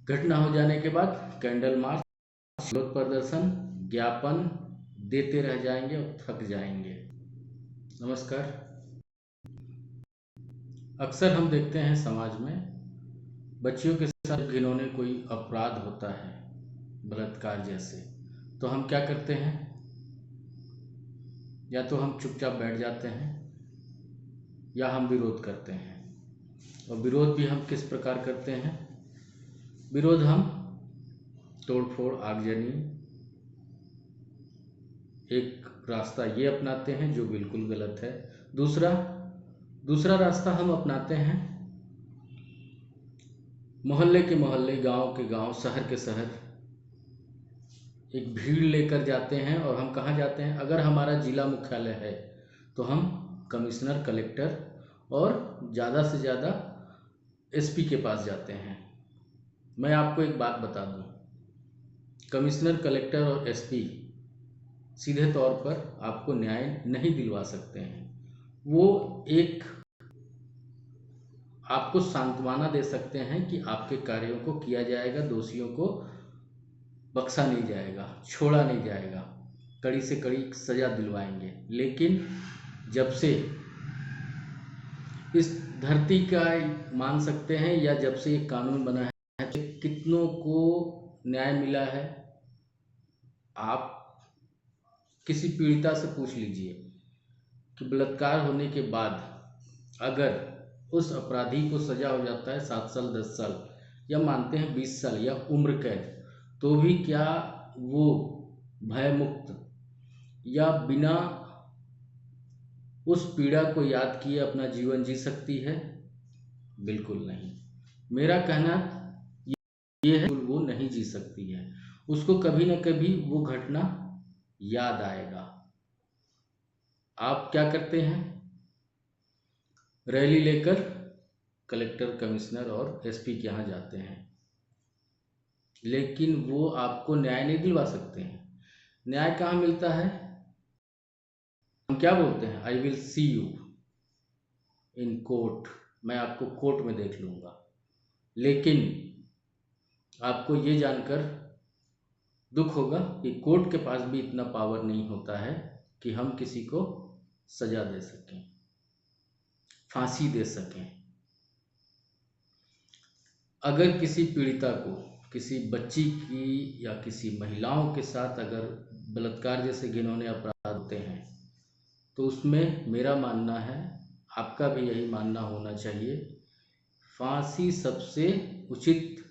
घटना हो जाने के बाद कैंडल मार्च, विरोध प्रदर्शन, ज्ञापन देते रह जाएंगे और थक जाएंगे। नमस्कार। अक्सर हम देखते हैं समाज में बच्चियों के साथ घिनौने कोई अपराध होता है, बलात्कार जैसे, तो हम क्या करते हैं? या तो हम चुपचाप बैठ जाते हैं या हम विरोध करते हैं। और विरोध भी हम किस प्रकार करते हैं? विरोध हम तोड़फोड़, आगजनी, एक रास्ता ये अपनाते हैं जो बिल्कुल गलत है। दूसरा रास्ता हम अपनाते हैं, मोहल्ले के मोहल्ले, गांव के गांव, शहर के शहर एक भीड़ लेकर जाते हैं। और हम कहाँ जाते हैं? अगर हमारा जिला मुख्यालय है तो हम कमिश्नर, कलेक्टर और ज़्यादा से ज़्यादा एसपी के पास जाते हैं। मैं आपको एक बात बता दूं, कमिश्नर, कलेक्टर और एसपी सीधे तौर पर आपको न्याय नहीं दिलवा सकते हैं। वो एक आपको सांत्वना दे सकते हैं कि आपके कार्यों को किया जाएगा, दोषियों को बख्शा नहीं जाएगा, छोड़ा नहीं जाएगा, कड़ी से कड़ी सजा दिलवाएंगे। लेकिन जब से इस धरती का मान सकते हैं या जब से ये कानून बना है, कितनों को न्याय मिला है? आप किसी पीड़िता से पूछ लीजिए कि बलात्कार होने के बाद अगर उस अपराधी को सजा हो जाता है 7 साल, 10 साल या मानते हैं 20 साल या उम्र कैद, तो भी क्या वो भयमुक्त या बिना उस पीड़ा को याद किए अपना जीवन जी सकती है? बिल्कुल नहीं। मेरा कहना ये है, वो नहीं जी सकती है। उसको कभी ना कभी वो घटना याद आएगा। आप क्या करते हैं? रैली लेकर कलेक्टर, कमिश्नर और एसपी के यहाँ जाते हैं, लेकिन वो आपको न्याय नहीं दिलवा सकते हैं। न्याय कहाँ मिलता है? हम क्या बोलते हैं? I will see you in court, मैं आपको कोर्ट में देख लूँगा। लेकिन आपको ये जानकर दुख होगा कि कोर्ट के पास भी इतना पावर नहीं होता है कि हम किसी को सजा दे सकें, फांसी दे सकें। अगर किसी पीड़िता को, किसी बच्ची की या किसी महिलाओं के साथ अगर बलात्कार जैसे घिनौने अपराध होते हैं तो उसमें मेरा मानना है, आपका भी यही मानना होना चाहिए, फांसी सबसे उचित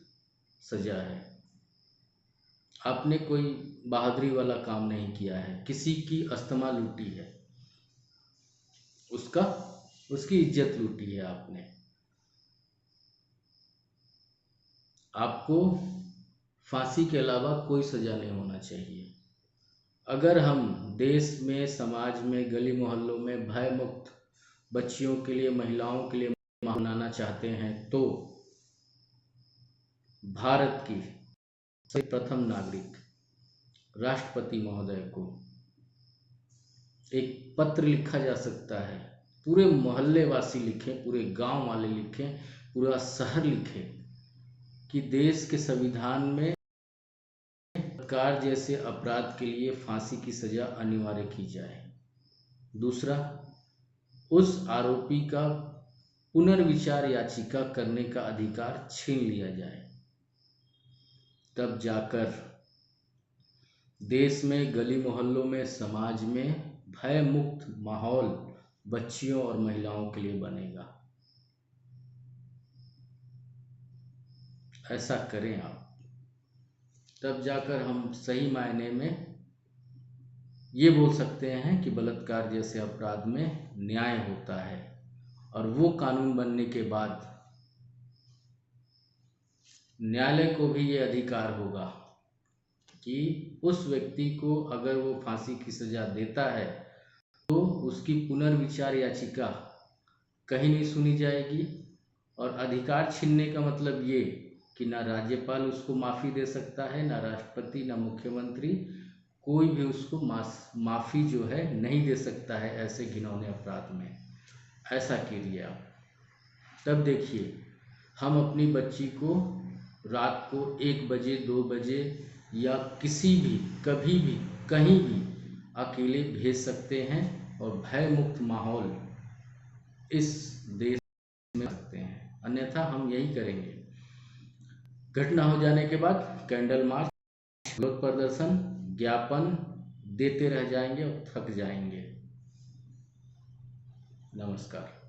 सजा है। आपने कोई बहादुरी वाला काम नहीं किया है, किसी की अस्थमा लूटी है, उसकी इज्जत लूटी है आपने। आपको फांसी के अलावा कोई सजा नहीं होना चाहिए। अगर हम देश में, समाज में, गली मोहल्लों में भय मुक्त बच्चियों के लिए, महिलाओं के लिए बनाना चाहते हैं तो भारत की प्रथम नागरिक राष्ट्रपति महोदय को एक पत्र लिखा जा सकता है। पूरे मोहल्ले वासी लिखें, पूरे गांव वाले लिखें, पूरा शहर लिखें कि देश के संविधान में बलात्कार जैसे अपराध के लिए फांसी की सजा अनिवार्य की जाए। दूसरा, उस आरोपी का पुनर्विचार याचिका करने का अधिकार छीन लिया जाए। तब जाकर देश में, गली मोहल्लों में, समाज में भय मुक्त माहौल बच्चियों और महिलाओं के लिए बनेगा। ऐसा करें आप, तब जाकर हम सही मायने में ये बोल सकते हैं कि बलात्कार जैसे अपराध में न्याय होता है। और वो कानून बनने के बाद न्यायालय को भी ये अधिकार होगा कि उस व्यक्ति को अगर वो फांसी की सजा देता है तो उसकी पुनर्विचार याचिका कहीं नहीं सुनी जाएगी। और अधिकार छीनने का मतलब ये कि ना राज्यपाल उसको माफ़ी दे सकता है, ना राष्ट्रपति, ना मुख्यमंत्री, कोई भी उसको माफ़ी जो है नहीं दे सकता है ऐसे घिनौने अपराध में। ऐसा कीजिए आप, तब देखिए हम अपनी बच्ची को रात को 1 बजे 2 बजे या किसी भी कभी भी कहीं भी अकेले भेज सकते हैं और भय मुक्त माहौल इस देश में सकते हैं। अन्यथा हम यही करेंगे, घटना हो जाने के बाद कैंडल मार्च, विरोध प्रदर्शन, ज्ञापन देते रह जाएंगे और थक जाएंगे। नमस्कार।